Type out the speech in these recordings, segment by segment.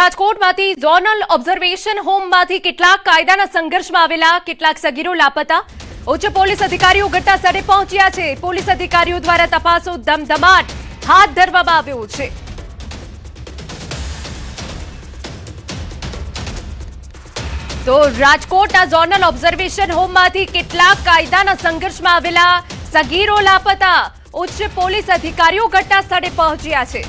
રાજકોટમાંથી zonal observation હોમમાંથી કેટલાક કાયદાના સંઘર્ષમાં આવેલા કેટલાક સગીરો લાપતા ઉચ્ચ પોલીસ અધિકારીઓ ઘટના સ્થળે પહોંચ્યા છે। પોલીસ અધિકારીઓ દ્વારા તપાસો ધમધમાટ હાથ ધરવામાં આવ્યો છે। તો રાજકોટના ઝોનલ ઓબ્ઝર્વેશન હોમમાંથી કેટલાક કાયદાના સંઘર્ષમાં આવેલા સગીરો લાપતા ઉચ્ચ પોલીસ અધિકારીઓ ઘટના સ્થળે પહોંચ્યા છે।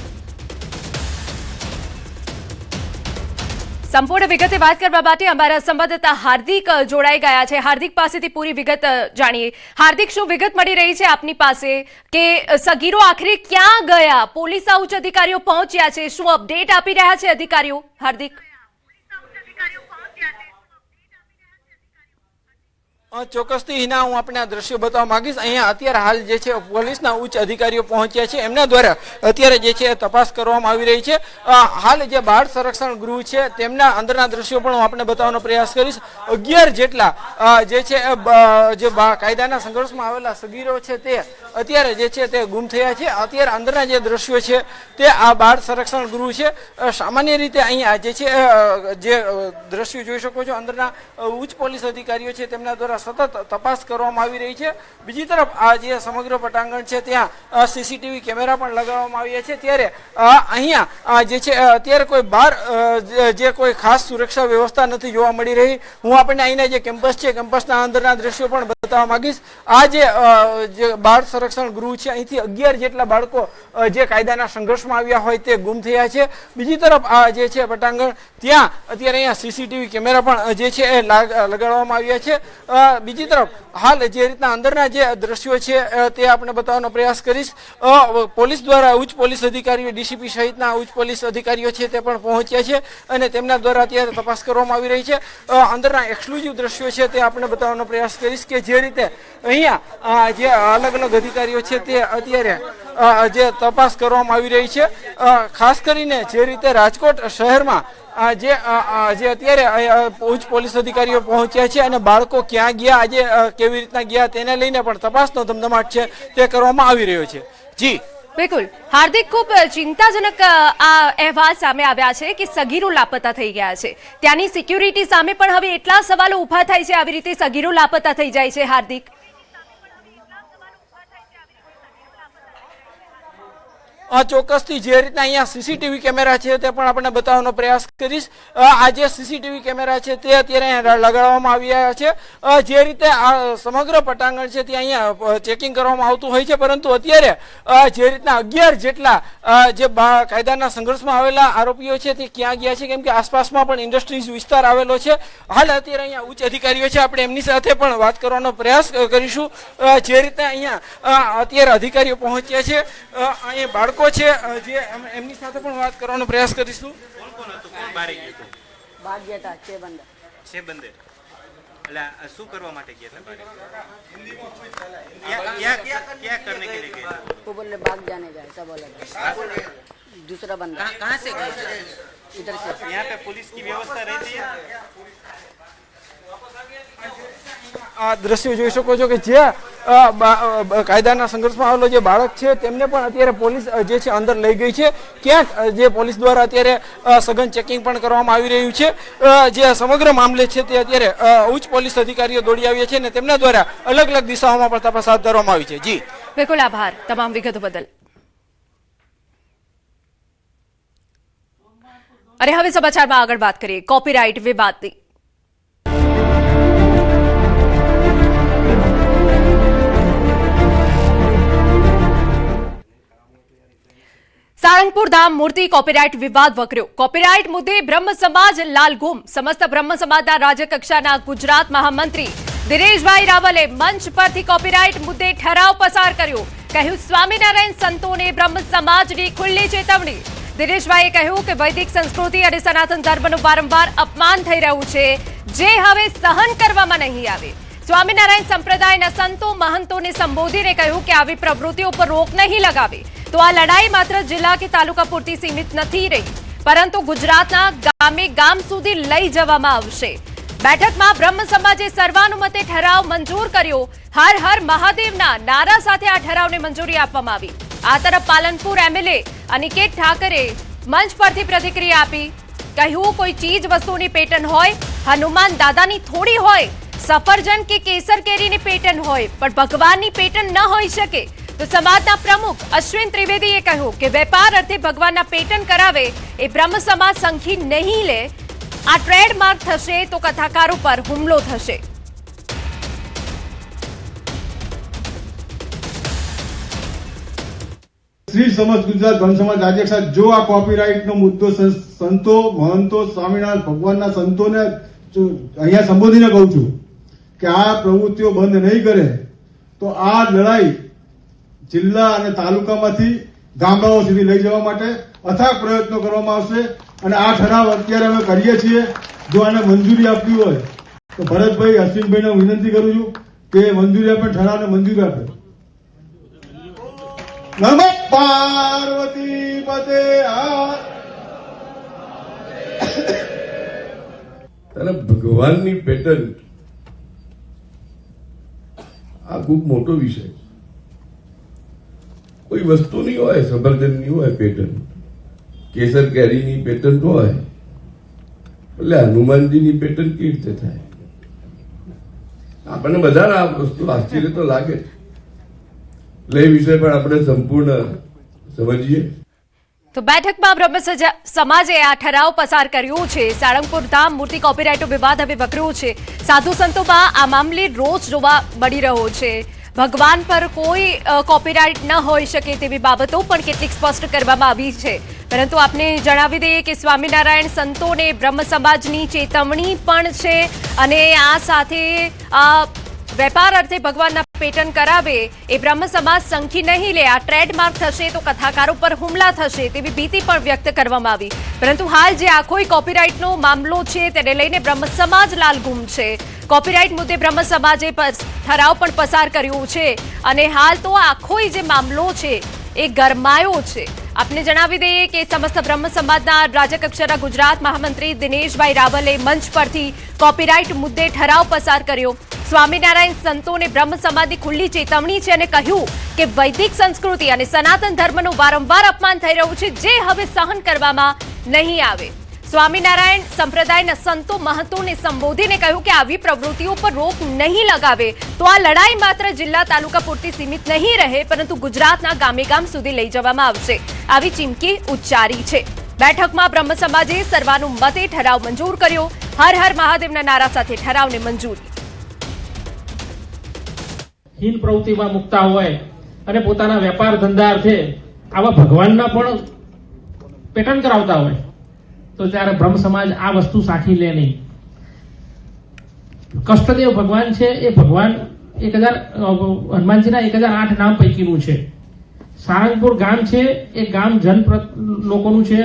संपूर्ण विगते बात करवा माटे अमारा संवाददाता हार्दिक जोड़ाई गया है। हार्दिक पासेथी पूरी विगत जाणीए। हार्दिक, शुं विगत मळी रही है आपनी पासे के सगीरो आखिर क्या गया? पोलीस उच्च अधिकारीओ पहोंच्या छे, शुं अपडेट आपी रह्या छे अधिकारीओ? हार्दिक, ચોક્કસથી હિના હું આપણે આ દ્રશ્યો બતાવવા માંગીશ। અહીંયા અત્યારે હાલ જે છે પોલીસના ઉચ્ચ અધિકારીઓ પહોંચ્યા છે, એમના દ્વારા અત્યારે જે છે તપાસ કરવામાં આવી રહી છે। હાલ જે બાળ સંરક્ષણ ગૃહ છે તેમના અંદરના દ્રશ્યો પણ હું આપણે બતાવવાનો પ્રયાસ કરીશ। 11 જેટલા જે છે જે કાયદાના સંઘર્ષમાં આવેલા સગીરો છે તે અત્યારે જે છે તે ગુમ થયા છે। અત્યારે અંદરના જે દ્રશ્યો છે તે આ બાળ સંરક્ષણ ગૃહ છે। સામાન્ય રીતે અહીંયા જે છે જે દ્રશ્યો જોઈ શકો છો, અંદરના ઉચ્ચ પોલીસ અધિકારીઓ છે તેમના દ્વારા સતત તપાસ કરવામાં આવી રહી છે। બીજી તરફ આ જે સમગ્ર પટાંગણ છે ત્યાં સીસીટીવી કેમેરા પણ લગાવવામાં આવ્યા છે। ત્યારે અહીંયા જે છે અત્યારે કોઈ બહાર જે કોઈ ખાસ સુરક્ષા વ્યવસ્થા નથી જોવા મળી રહી। હું આપણને અહીંના જે કેમ્પસ છે કેમ્પસના અંદરના દ્રશ્યો પણ બતાવવા માંગીશ। આ જે બાળ સંરક્ષણ ગૃહ છે અહીંથી 11 જેટલા બાળકો જે કાયદાના સંઘર્ષમાં આવ્યા હોય તે ગુમ થયા છે। બીજી તરફ આ જે છે પટાંગણ ત્યાં અત્યારે અહીંયા સીસીટીવી કેમેરા પણ જે છે એ લગાડવામાં આવ્યા છે। બીજી તરફ હાલ જે રીતના અંદરના જે દ્રશ્યો છે તે આપણે બતાવવાનો પ્રયાસ કરીશ। પોલીસ દ્વારા ઉચ્ચ પોલીસ અધિકારીઓ ડીસીપી સહિતના ઉચ્ચ પોલીસ અધિકારીઓ છે તે પણ પહોંચ્યા છે અને તેમના દ્વારા અત્યારે તપાસ કરવામાં આવી રહી છે। અંદરના એક્સક્લુઝિવ દ્રશ્યો છે તે આપણે બતાવવાનો પ્રયાસ કરીશ કે જે રીતે અહીંયા જે અલગ અલગ અધિકારીઓ છે તે અત્યારે જે તપાસ કરવામાં આવી રહી છે। ખાસ કરીને જે રીતે રાજકોટ શહેરમાં જે અત્યારે ઉચ્ચ પોલીસ અધિકારીઓ પહોંચ્યા છે અને બાળકો ક્યાં ગયા, આજે કેવી રીતના ગયા તેને લઈને પણ તપાસનો ધમધમાટ છે તે કરવામાં આવી રહ્યો છે। જી बिल्कुल हार्दिक, खूब चिंताजनक आ अहवाल सामे आव्या छे कि सगीरो लापता थई गया छे। त्यानी सिक्योरिटी सामे पण हवे एटला सवालो उभा थाय छे। आवी रीते सगीरो लापता थई जाय छे। हार्दिक, ચોક્કસથી જે રીતના અહીંયા સીસીટીવી કેમેરા છે તે પણ આપણે બતાવવાનો પ્રયાસ કરીશ। આ જે સીસીટીવી કેમેરા છે તે અત્યારે લગાડવામાં આવ્યા છે। જે રીતે આ સમગ્ર પટાંગણ છે ત્યાં અહીંયા ચેકિંગ કરવામાં આવતું હોય છે, પરંતુ અત્યારે જે રીતના 11 જેટલા જે કાયદાના સંઘર્ષમાં આવેલા આરોપીઓ છે તે ક્યાં ગયા છે, કેમ કે આસપાસમાં પણ ઇન્ડસ્ટ્રીઝ વિસ્તાર આવેલો છે। હાલ અત્યારે અહીંયા ઉચ્ચ અધિકારીઓ છે, આપણે એમની સાથે પણ વાત કરવાનો પ્રયાસ કરીશું। જે રીતે અહીંયા અત્યારે અધિકારીઓ પહોંચ્યા છે, અહીંયા બાળકો છે જે એમની સાથે પણ વાત કરવાનો પ્રયાસ કરીશું। કોણ કોણ હતું, કોણ બહાર ગયું હતું? भाग गया था 6 बंदे। 6 बंदे। એટલે શું કરવા માટે ગયા હતા? क्या करने के लिए गए? वो बोले भाग जाने का, ऐसा बोला। दूसरा बंदा कहाँ से गए? इधर से। यहाँ पे पुलिस की व्यवस्था रहती है? આ દ્રશ્યો જોઈ શકો છો કે જે કાયદાના સંઘર્ષમાં આવેલો જે બાળક છે તેમને પણ અત્યારે પોલીસ જે છે અંદર લઈ ગઈ છે। ક્યાંક જે પોલીસ દ્વારા અત્યારે સઘન ચેકિંગ પણ કરવામાં આવી રહ્યું છે। જે સમગ્ર મામલે છે તે અત્યારે ઉચ્ચ પોલીસ અધિકારીઓ દોડી આવ્યા છે અને તેમના દ્વારા અલગ અલગ દિશાઓમાં પણ તપાસ હાથ ધરવામાં આવી છે। જી बिल्कुल आभार तमाम विगतो बदल। अरे हवे समाचाરમાં આગળ વાત કરીએ કોપીરાઇટ વિવાદની। सारंगपुर धाम मूर्ति कॉपीराइट विवाद वकर्यो। कॉपीराइट मुद्दे ब्रह्म समाज लालगुम। समस्त ब्रह्म समाजना राज्यकक्षाना गुजरात महामंत्री दिनेशभाई रावले मंच परथी कॉपीराइट मुद्दे ठराव पसार कर्यो। कह्युं स्वामीनारायण संतोने ब्रह्म समाजनी खुल्ली चेतवणी। दिनेशभाઈએ કહ્યું કે વૈદિક સંસ્કૃતિ અને સનાતન ધર્મનું વારંવાર અપમાન થઈ રહ્યું છે, જે હવે સહન કરવામાં નહીં આવે। સ્વામિનારાયણ સંપ્રદાયના સંતો મહંતોને સંબોધીને કહ્યું કે આવી પ્રવૃત્તિઓ પર રોક નહીં લગાવે તો આ લડાઈ માત્ર જિલ્લા કે તાલુકા પૂરતી સીમિત નથી રહી, પરંતુ ગુજરાતના ગામે ગામ સુધી લઈ જવામાં આવશે। બેઠકમાં બ્રહ્મ સમાજે સર્વાનુમતે ઠરાવ મંજૂર કર્યો। હર હર મહાદેવના નારા સાથે આ ઠરાવને મંજૂરી આપવામાં આવી। આ તરફ પાલનપુર એમએલએ અનિકેત ઠાકરે મંચ પરથી પ્રતિક્રિયા આપી। કહ્યું કોઈ ચીજ વસ્તુની પેટર્ન હોય, હનુમાન દાદાની થોડી હોય, સફરજન કે કેસર કેરીની પેટર્ન હોય, પણ ભગવાનની પેટર્ન ન હોઈ શકે. તો સમાજના પ્રમુખ અશ્વિન ત્રિવેદીએ કહ્યું કે વેપાર અર્થે ભગવાનના પેટર્ન કરાવે એ બ્રહ્મ સમાજ સંખી નહીં લે. આ ટ્રેડમાર્ક થશે તો કથાકારો પર હુમલો થશે. શ્રી સમસ્ત ગુજરાત બ્રહ્મ સમાજ રાજ્ય જો આ કોપીરાઇટનો મુદ્દો સંતો, મહંતો, સ્વામિનારાયણ ભગવાનના સંતોને અહીંયા સંબોધીને કહું છું કે આ પ્રવૃત્તિઓ બંધ નહીં કરે તો આ લડાઈ જિલ્લા અને તાલુકામાંથી ગામડાઓ સુધી લઈ જવા માટે અથાગ પ્રયત્નો કરવામાં આવશે. અને આ ઠરાવ અત્યારે અમે કરીએ છીએ. જો આને મંજૂરી આપવી હોય તો ભરતભાઈ, અશ્વિનભાઈને હું વિનંતી કરું છું કે મંજૂરી આપે, ઠરાવને મંજૂરી આપે. નમઃ પાર્વતી પતે. અને ભગવાનની પેટર્ન આ ખૂબ મોટો વિષય છે. કોઈ વસ્તુની હોય, સફરજનની હોય પેટર્ન, કેસર કેરીની પેટર્ન હોય, એટલે હનુમાનજીની પેટર્ન કેવી રીતે થાય? આપણને બધાને આ વસ્તુ આશ્ચર્ય તો લાગે છે. એટલે એ વિષય પણ આપણે સંપૂર્ણ સમજીએ. તો બેઠકમાં બ્રહ્મ સમાજે આ ઠરાવ પસાર કર્યો છે. સાળંગપુર ધામ મૂર્તિ કોપીરાઇટનો વિવાદ હવે વકર્યો છે. સાધુ સંતોમાં આ મામલે રોજ જોવા મળી રહ્યો છે. ભગવાન પર કોઈ કોપીરાઇટ ન હોઈ શકે તેવી બાબતો પણ કેટલીક સ્પષ્ટ કરવામાં આવી છે. પરંતુ આપને જણાવી દઈએ કે સ્વામિનારાયણ સંતોને બ્રહ્મ સમાજની ચેતવણી પણ છે. અને આ સાથે વેપાર અર્થે ભગવાનના પેટર્ન કરાવે એ બ્રહ્મ સમાજ સંખી નહીં લે. આ ટ્રેડમાર્ક થશે તો કથાકારો પર હુમલા થશે તેવી ભીતિ પણ વ્યક્ત કરવામાં આવી. પરંતુ હાલ જે આખો કોપીરાઇટનો મામલો છે તેને લઈને બ્રહ્મ સમાજ લાલઘુમ છે. કોપીરાઇટ મુદ્દે બ્રહ્મ સમાજે ઠરાવ પણ પસાર કર્યો છે. અને હાલ તો આખો જે મામલો છે એ ગરમાયો છે. આપને જણાવી દઈએ કે સમસ્ત બ્રહ્મ સમાજના રાજ્યકક્ષાના ગુજરાત મહામંત્રી દિનેશભાઈ રાવલે મંચ પરથી કોપીરાઇટ મુદ્દે ઠરાવ પસાર કર્યો. સ્વામિનારાયણ સંતોને બ્રહ્મ સમાજની ખુલ્લી ચેતવણી છે અને કહ્યું કે વૈદિક સંસ્કૃતિ અને સનાતન ધર્મનું વારંવાર અપમાન થઈ રહ્યું છે, જે હવે સહન કરવામાં નહીં આવે. સ્વામિનારાયણ સંપ્રદાયના સંતો મહંતોને સંબોધીને કહ્યું કે આવી પ્રવૃત્તિઓ પર રોક નહીં લગાવે તો આ લડાઈ માત્ર જિલ્લા તાલુકા પૂરતી સીમિત નહીં રહે, પરંતુ ગુજરાતના ગામે ગામ સુધી લઈ જવામાં આવશે. આવી ચીમકી ઉચ્ચારી છે. બેઠકમાં બ્રહ્મ સમાજે સર્વાનુમતે ઠરાવ મંજૂર કર્યો. હર હર મહાદેવના નારા સાથે ઠરાવને મંજૂરી. હીન પ્રવૃત્તિમાં મુકતા હોય અને પોતાના વેપાર ધંધા અર્થે આવા ભગવાનના પણ પેટર્ન કરાવતા હોય તો ત્યારે બ્રહ્મ સમાજ આ વસ્તુ સાખી લે નહીં. કષ્ટદેવ ભગવાન છે એ ભગવાન હનુમાનજીના 1008 નામ પૈકીનું છે. સાળંગપુર ગામ છે એ ગામ જન લોકોનું છે,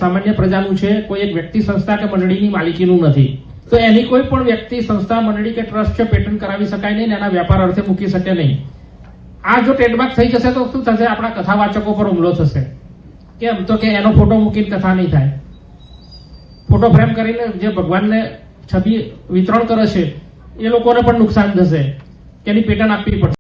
સામાન્ય પ્રજાનું છે. કોઈ એક વ્યક્તિ, સંસ્થા કે મંડળીની માલિકીનું નથી. તો એની કોઈ પણ વ્યક્તિ, સંસ્થા, મંડળી કે ટ્રસ્ટ છે પેટર્ન કરાવી શકાય નહીં, એના વેપાર અર્થે મૂકી શકે નહીં. આ જો ટ્રેડમાર્ક થઈ જશે તો શું થશે? આપણા કથાવાચકો પર હુમલો થશે. કેમ? તો કે એનો ફોટો મૂકીને કથા નહીં થાય. ફોટો ફ્રેમ કરીને જે ભગવાનને છબી વિતરણ કરે છે એ લોકોને પણ નુકસાન થશે. એની પેટર્ન આપવી પડશે.